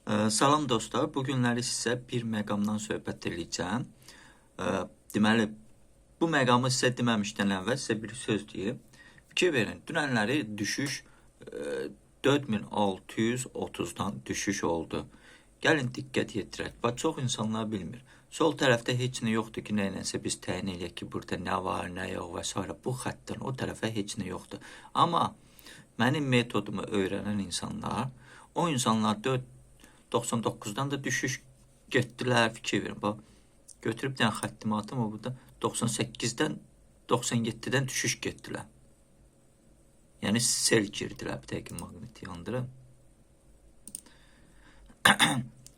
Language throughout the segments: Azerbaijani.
Salam dostlar, bu günləri sizə bir məqamdan söhbət edəcəm. Deməli, bu məqamı sizə deməmişdən əvvəl sizə bir söz deyim. Fikir verin, dünənləri düşüş 4630-dan düşüş oldu. Gəlin diqqət yetirək. Bax, çox insanlar bilmir. Sol tərəfdə heç nə yoxdur ki, nəyləsə biz təyin eləyək ki, burada nə var, nə yox və s. Bu xəttdən o tərəfə heç nə yoxdur. Amma mənim metodumu öyrənən insanlar, o insanlar 99-dan da düşüş getdilər, fikir verin. Bax, götürüb dən xəttimi atım, o burada 98-dən 97-dən düşüş getdilər. Yəni sel girdilər, bir dəqiqə maqniti yandırın.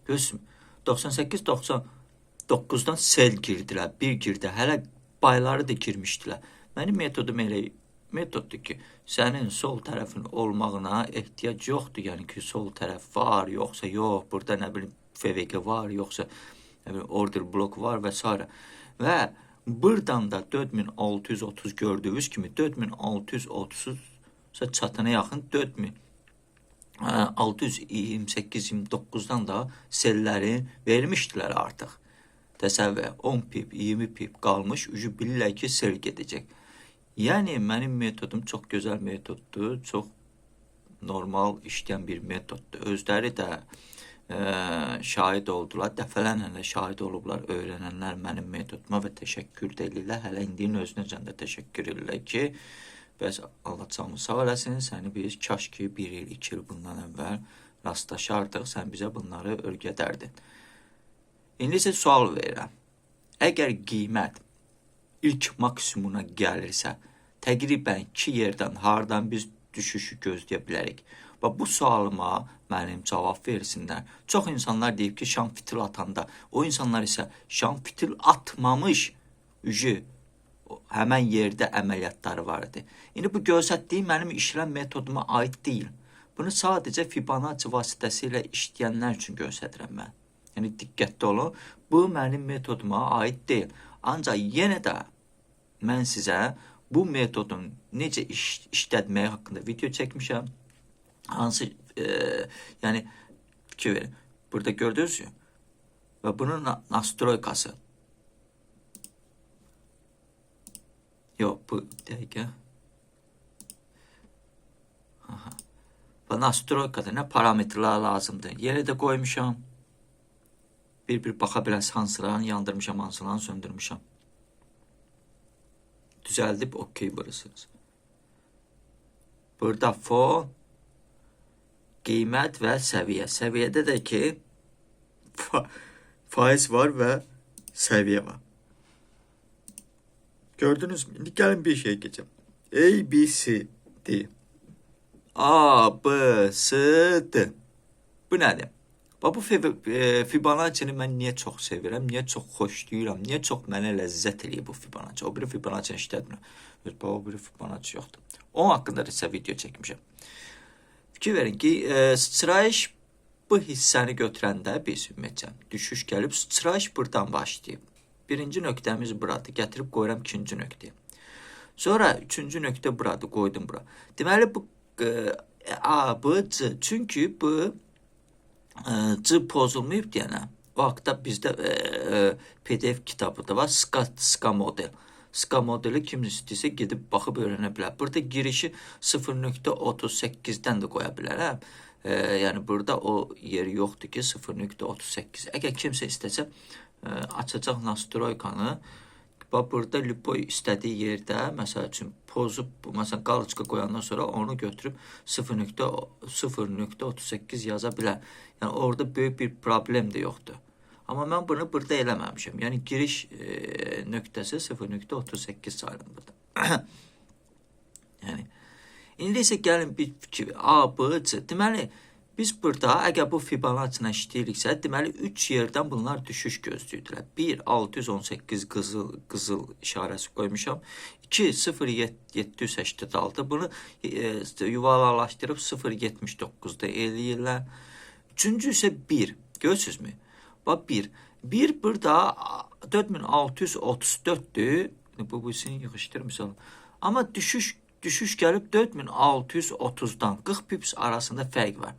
Görürsün, 98-99-dan sel girdilər, bir girdi, hələ bayları da girmişdilər. Mənim metodum elə metoddur ki, sənin sol tərəfin olmağına ehtiyac yoxdur. Yəni ki, sol tərəf var, yoxsa yox, burada nə bilim FVG var, yoxsa nə bilim order blok var və s. Və buradan da 4630 gördüyünüz kimi 4630 çatana yaxın 4628-29-dan da selləri vermişdilər artıq. Təsəvvür, 10 pip, 20 pip qalmış, ucu bilirlər ki, sel gedəcək. Yəni, mənim metodum çox gözəl metoddur, çox normal işləyən bir metoddur. Özləri də şahid oldular, dəfələrlə şahid olublar, öyrənənlər mənim metoduma və təşəkkür edirlər. Hələ indinin özünəcən də təşəkkür edirlər ki, bəs Allah canını sağ eləsin, səni biz kaş ki 1 il, 2 il bundan əvvəl rastlaşardıq, sən bizə bunları öyrədərdin. İndi isə sual verirəm. Əgər qiymət ilk maksimumuna gəlirsə, təqribən 2 yerdən hardan biz düşüşü gözləyə bilərik? Və bu sualıma mənim cavab versinlər. Çox insanlar deyib ki, şam fitil atanda, o insanlar isə şam fitil atmamış həmən yerdə əməliyyatları var idi. İndi bu göstərdiyim mənim işləm metoduma aid deyil. Bunu sadəcə Fibonacci vasitəsilə işləyənlər üçün göstərirəm mən. Yəni, diqqətli olun, bu mənim metoduma aid deyil. Ancaq yenə də mən sizə bu metodun necə işlətməyi haqqında video çəkmişəm. Hansı, yəni, fikir verin, burada gördünüz mü? Və bunun nastroykası. Yox, bu dəqiqə. Və nastroykada nə parametrlər lazımdır? Yenə də qoymuşam. Bir baxa biləs hansılarını yandırmışam, hansılarını söndürmüşəm. Düzəldib okey vurursunuz. Burada fon, qiymət və səviyyə. Səviyyədə də ki, faiz var və səviyyə var. Gördünüz mü? İndi gəlin bir şey geçəm. A, B, C, D. A, B, C, D. Bu nədir? Bu Fibonacci-ni mən niyə çox sevirəm, niyə çox xoşlayıram, niyə çox mənə ləzzət eləyir bu Fibonacci. O biri Fibonacci-ni işlətmirəm. O biri Fibonacci yoxdur. Onun haqqında da sizə video çəkmişəm. Fikir verin ki, sıçrayış bu hissəni götürəndə biz ümumiyyətcə düşüş gəlib, sıçrayış buradan başlayıb. Birinci nöqtəmiz buradır. Gətirib qoyuram ikinci nöqtəyə. Sonra üçüncü nöqtə buradır, qoydum bura. Deməli, bu A, B, C. Çünki bu C pozulmayıb deyənə. Vaxtda bizdə PDF kitabı da var. SKA model. SKA modeli kim istəyirsə gedib baxıb öyrənə bilər. Burada girişi 0.38-dən də qoya bilərəm. Yəni, burada o yeri yoxdur ki, 0.38. Əgər kimsə istəsə, açacaq nastroykanı, burada lipo istədiyi yerdə, məsəl üçün, pozub, məsələn, qalçıqa qoyandan sonra onu götürüb 0.38 yaza bilər. Yəni, orada böyük bir problem də yoxdur. Amma mən bunu burada eləməmişəm. Yəni, giriş nöqtəsi 0.38 sayılır burada. Yəni, indi isə gəlin bir fikir, A, B, C. Deməli, biz burada, əgər bu Fibonacci-nə işləyiriksə, deməli, 3 yerdən bunlar düşüş gözləyirlər. 1, 618 qızıl işarəsi qoymuşam. 2, 0,786. Bunu yuvarlalaşdırıb 0,79-da eləyirlər. Üçüncü isə 1. Görürsünüzmü? Bax, 1. 1 burada 4634-dür. Bu isini yığışdırmışam. Amma düşüş gəlib 4630-dan 40 pips arasında fərq var.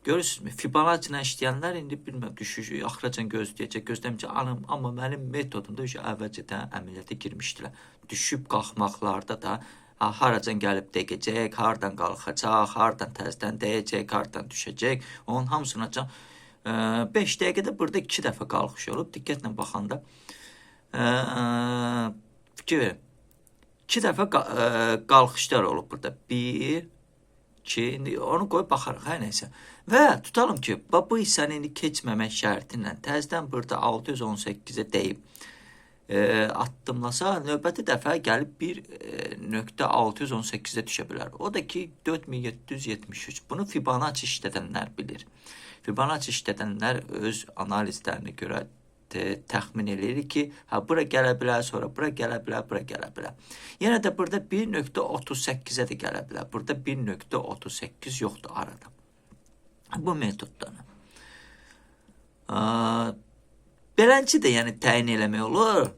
Görürsünüzmü? Fibonacci ilə işləyənlər indi bilməm düşüş axıracan gözləyəcək, gözləməcək. Amma mənim metodumda əvvəlcədən əməliyyata girmişdilər. Düşüb qalxmaqlarda da haracan gəlib dəgəcək, hardan qalxacaq, hardan təzədən dəyəcək, hardan düşəcək. Onun hamısına 5 dəqiqədə burada 2 dəfə qalxış olub. Diqqətlə baxanda fikir verin. 2 dəfə qalxışlar olub burada. 1 2, indi onu qoyub baxarıq, hər nəysə. Və tutalım ki, bu hissəni indi keçməmək şərti ilə təzədən burada 618-ə deyib addımlasa, növbəti dəfə gəlib 1.618-ə düşə bilər. O da ki, 4773. Bunu Fibonacci işlədənlər bilir. Fibonacci işlədənlər öz analizlərinə görə təxmin edilir ki, bura gələ bilər, sonra bura gələ bilər, bura gələ bilər. Yenə də burada 1.38-ə də gələ bilər. Burada 1.38 yoxdur arada. Bu metoddan. Beləncə də yəni təyin eləmək olur.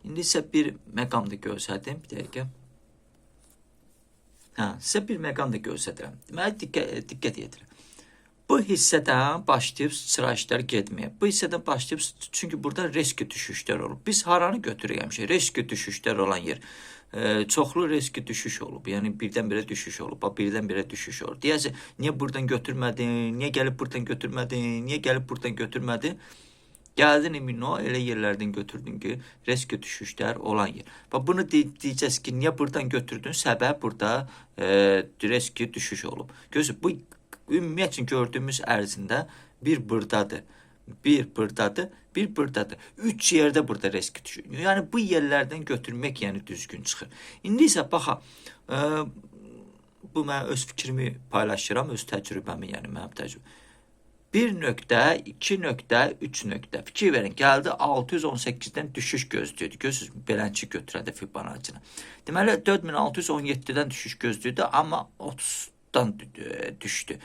İndi isə bir məqam da göstərdim. Bir dəqiqə. Sizə bir məqam da göstərirəm. Deməli, diqqət edirəm. Bu hissədən başlayıb sıçrayışlar getməyə. Bu hissədən başlayıb, çünki burada riski düşüşlər olur. Biz haranı götürürük həmişə? Riski düşüşlər olan yer. Çoxlu riski düşüş olub. Yəni birdən-birə düşüş olub. Birdən-birə düşüş olur. Deyəsə, niyə buradan götürmədin? Niyə gəlib buradan götürmədin? Niyə gəlib buradan götürmədin? Gəldin elə yerlərdən götürdün ki, riski düşüşlər olan yer. Bunu deyəcəz ki, niyə buradan götürdün? Səbəb burada riski düşüş olub. Gözü, bu ümumiyyətlə gördüyümüz ərzində bir buradadır, bir buradadır, bir buradadır. 3 yerdə burada riski düşür. Yəni bu yerlərdən götürmək yəni düzgün çıxır. İndi isə baxaq, bu mən öz fikrimi paylaşıram, öz təcrübəmi, yəni mənim təcrübəm. 1 nöqtə, 2 nöqtə, 3 nöqtə. Fikir verin, gəldi 618-dən düşüş gözləyirdi. Görürsünüz, belənçi götürəndə Fibonacci-ni. Deməli, 4617-dən düşüş gözləyirdi, amma 30-dan düşdü.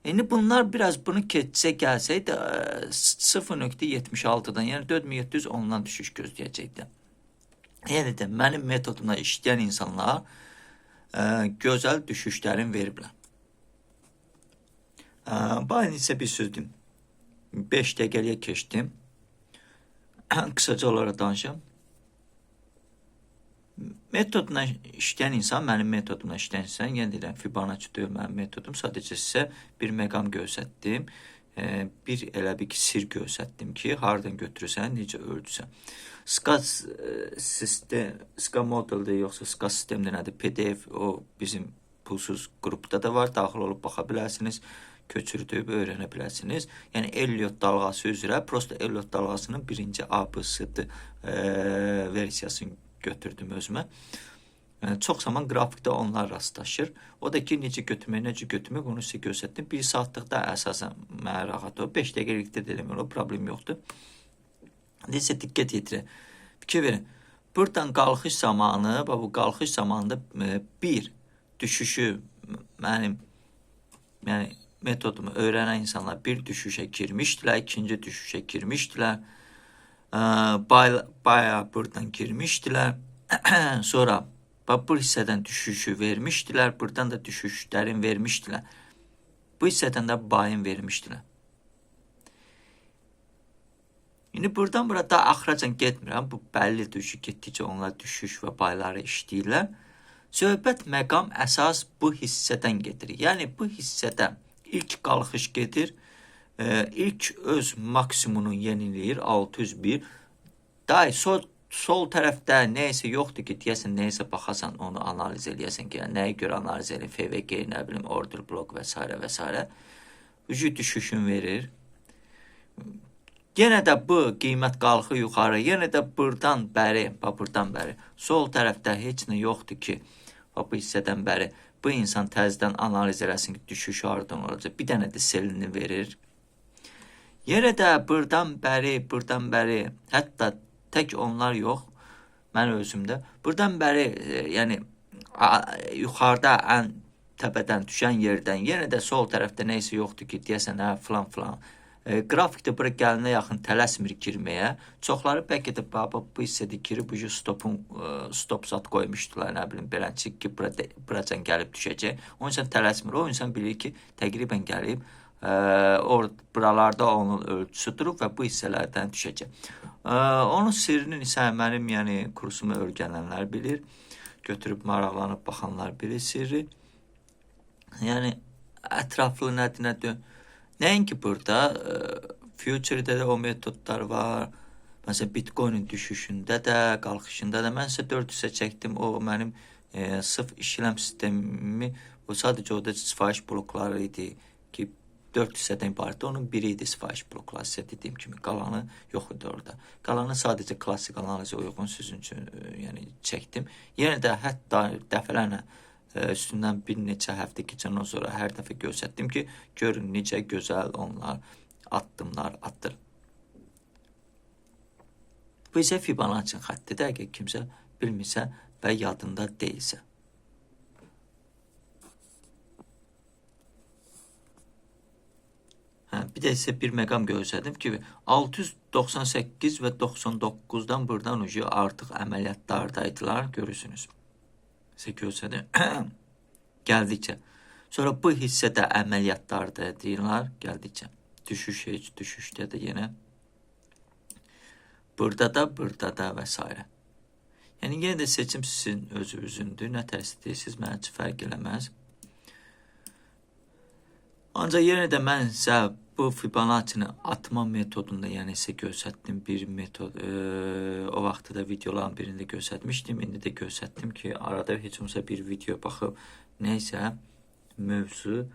İndi bunlar biraz bunu keçsə gəlsəydi 0.76-dan, yəni 4710-dan düşüş gözləyəcəkdi. Yəni də mənim metodumla işləyən insanlar gözəl düşüşlərin veriblər. Bayın isə bir sözdüm. 5 dəqiqəliyə keçdim. Qısaca olaraq danışım. Metodla işləyən insan, mənim metodumla işləyən insan, yəni deyirəm, Fibonacci deyil mənim metodum. Sadəcə sizə bir məqam göstərdim. Bir elə bir sir göstərdim ki, hardan götürürsən, necə ölçürsən. SCA modeldir, yoxsa SCA sistemdir nədir? PDF o bizim pulsuz qrupda da var, daxil olub baxa bilərsiniz. Köçürdüyüb öyrənə bilərsiniz. Yəni Elliot dalğası üzrə, prosta Elliot dalğasının birinci ABCD versiyasını götürdüm özümə. Çox zaman qrafikdə onlar rastlaşır. O da ki, necə götürmək, onu sizə göstərdim. 1 saatlıq da əsasən mənə rahat o. 5 dəqiqəlikdə də eləmək olur, problem yoxdur. Deyəsə, diqqət yetirir. Fikir verin, buradan qalxış zamanı, bu qalxış zamanında bir düşüşü mənim, yəni metodumu öyrənən insanlar bir düşüşə girmişdilər, ikinci düşüşə girmişdilər, bayağı buradan girmişdilər, sonra bu hissədən düşüşü vermişdilər, buradan da düşüşlərin vermişdilər, bu hissədən də bayın vermişdilər. İndi buradan burada axıracan getmirəm, bu bəllidir ki, getdikcə onlar düşüş və bayları işləyirlər. Söhbət məqam əsas bu hissədən gedir. Yəni bu hissədə İlk qalxış gedir, ilk öz maksimumunu yeniləyir, 601. Sol tərəfdə nəyəsə yoxdur ki, deyəsən, nəyəsə baxasan, onu analiz eləyəsən ki, nəyə görə analiz eləyir, FVG, nə bilim, order block və s. və s. Ücü düşüşün verir. Yenə də bu qiymət qalxı yuxarı, yenə də buradan bəri, sol tərəfdə heç nə yoxdur ki, bu hissədən bəri, bu insan təzədən analiz eləsin ki, düşüş hardan olacaq. Bir dənə də selini verir. Yenə də buradan bəri, hətta tək onlar yox, mən özümdə. Buradan bəri, yəni yuxarıda ən təpədən düşən yerdən, yenə də sol tərəfdə neysə yoxdur ki, deyəsən, filan. Qrafikdə bura gəlinə yaxın tələsmir girməyə. Çoxları bəlkə də bu hissədə girib, stop zat qoymuşdular, nə bilim, belənçik ki, buracan gəlib düşəcək. O insan tələsmir, o insan bilir ki, təqribən gəlib buralarda onun ölçüsü durub və bu hissələrdən düşəcək. Onun sirrini isə mənim kursumu öyrənənlər bilir. Götürüb maraqlanıb baxanlar bilir sirri. Yəni ətraflı nədir? Nəinki burada future-də də o metodlar var. Məsələn, Bitcoin-in düşüşündə də, qalxışında da. Mən sizə 4 hissə çəkdim. O mənim sıf işləm sistemimi, o sadəcə orada sifariş blokları idi ki, 4 hissədən ibarət. Onun biri idi sifariş blokları. Sizə dediyim kimi, qalanı yox idi orada. Qalanı sadəcə klassik analizə uyğun sizin üçün çəkdim. Yenə də hətta dəfələrlə üstündən bir neçə həftə keçəndən sonra hər dəfə göstərdim ki, görün necə gözəl onlar addımlar atır. Bu isə Fibonacci xəttidir, əgər kimsə bilmirsə və yadında deyilsə. Bir də sizə bir məqam göstərdim ki, 698 və 99-dan buradan artıq əməliyyatlardaydılar, görürsünüz. Sizə göstərdim. Gəldikcə. Sonra bu hissədə əməliyyatlardaydılar, gəldikcə. Düşüş heç düşüşdə də yenə. Burada da və s. Yəni, yenə də seçim sizin özünüzdür. Nə tərsi deyirsiniz, mənə üçün fərq eləməz. Ancaq yenə də mən sizə bu Fibonacci-ni atma metodunda, yəni sizə göstərdim bir metod. O vaxtda da videoların birində göstərmişdim. İndi də göstərdim ki, arada heç olmasa bir video baxıb neysə mövzu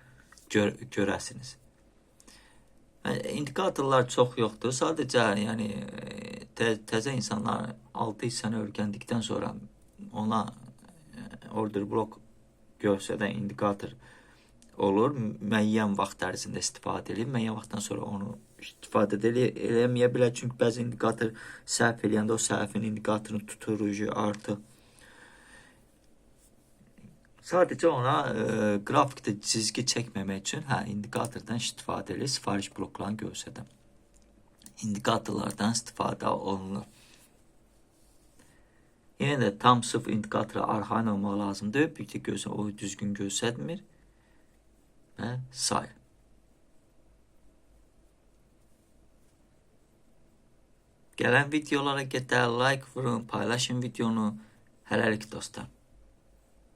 görəsiniz. İndikatorlar çox yoxdur. Sadəcə, yəni təzə insanlar 6 hissəni öyrəndikdən sonra ona order block göstərən indikator olur. Müəyyən vaxt ərzində istifadə edib. Müəyyən vaxtdan sonra onu istifadə eləməyə bilər. Çünki bəzi indikator səhv eləyəndə o səhvin indikatorunu tutur artıq. Sadəcə ona qrafikdə çizgi çəkməmək üçün indikatordan istifadə edib sifariş bloklarını göstərdim. İndikatorlardan istifadə olunur. Yenə də tam sıf indikatora arxain olmaq lazımdır. Bir ki, o düzgün göstərmir və s. Gələn videolara gedər, like vurun, paylaşın videonu. Hələlik dostlar.